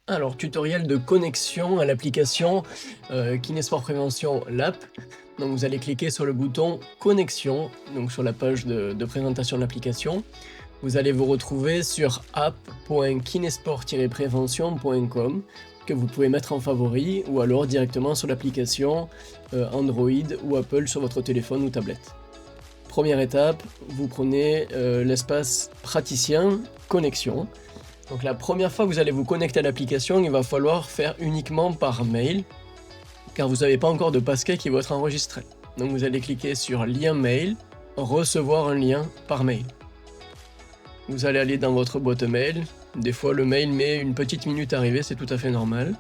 Alors, tutoriel de connexion à l'application Kinesport Prévention, l'app. Donc vous allez cliquer sur le bouton connexion, donc sur la page de présentation de l'application. Vous allez vous retrouver sur app.kinesport-prévention.com que vous pouvez mettre en favori ou alors directement sur l'application Android ou Apple sur votre téléphone ou tablette. Première étape, vous prenez l'espace praticien connexion. Donc la première fois que vous allez vous connecter à l'application, il va falloir faire uniquement par mail, car vous n'avez pas encore de passkey qui va être enregistré. Donc vous allez cliquer sur lien mail, recevoir un lien par mail. Vous allez aller dans votre boîte mail, des fois le mail met une petite minute à arriver, c'est tout à fait normal.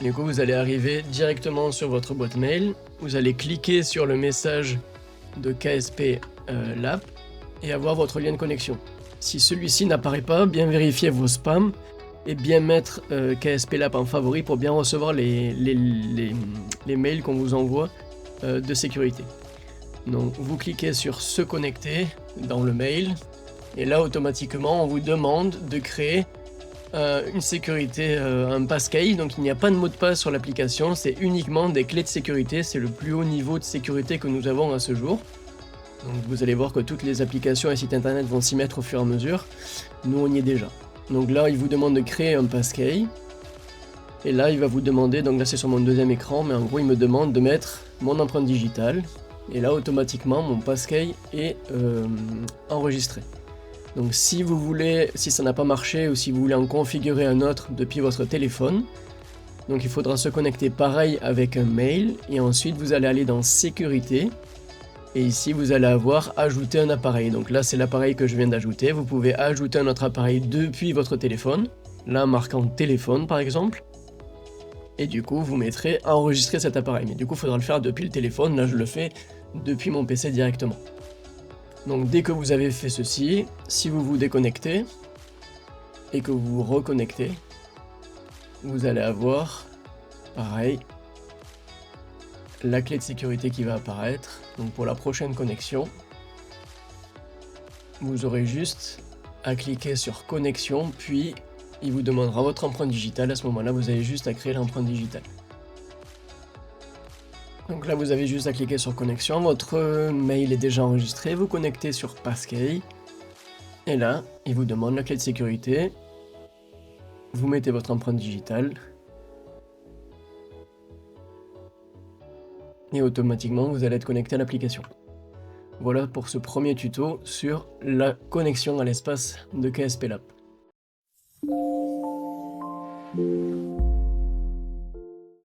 Du coup vous allez arriver directement sur votre boîte mail, vous allez cliquer sur le message de KSP Lab et avoir votre lien de connexion. Si celui-ci n'apparaît pas, bien vérifier vos spams et bien mettre KSP Lab en favori pour bien recevoir les mails qu'on vous envoie de sécurité. Donc vous cliquez sur se connecter dans le mail et là automatiquement on vous demande de créer une sécurité, un passkey. Donc il n'y a pas de mot de passe sur l'application, c'est uniquement des clés de sécurité, c'est le plus haut niveau de sécurité que nous avons à ce jour. Donc vous allez voir que toutes les applications et sites internet vont s'y mettre au fur et à mesure. Nous on y est déjà. Donc là il vous demande de créer un passkey. Et là il va vous demander, donc là c'est sur mon deuxième écran, mais en gros il me demande de mettre mon empreinte digitale. Et là automatiquement mon passkey est enregistré. Donc si vous voulez, si ça n'a pas marché ou si vous voulez en configurer un autre depuis votre téléphone, donc il faudra se connecter pareil avec un mail et ensuite vous allez aller dans sécurité. Et ici, vous allez avoir ajouter un appareil. Donc là, c'est l'appareil que je viens d'ajouter. Vous pouvez ajouter un autre appareil depuis votre téléphone. Là, marquant téléphone, par exemple. Et du coup, vous mettrez enregistrer cet appareil. Mais du coup, il faudra le faire depuis le téléphone. Là, je le fais depuis mon PC directement. Donc dès que vous avez fait ceci, si vous vous déconnectez et que vous vous reconnectez, vous allez avoir, pareil, la clé de sécurité qui va apparaître. Donc pour la prochaine connexion, vous aurez juste à cliquer sur connexion, puis il vous demandera votre empreinte digitale. À ce moment-là, vous avez juste à créer l'empreinte digitale. Donc là, vous avez juste à cliquer sur connexion, votre mail est déjà enregistré, vous connectez sur passkey, et là, il vous demande la clé de sécurité, vous mettez votre empreinte digitale, et automatiquement vous allez être connecté à l'application. Voilà pour ce premier tuto sur la connexion à l'espace de KSP Lab.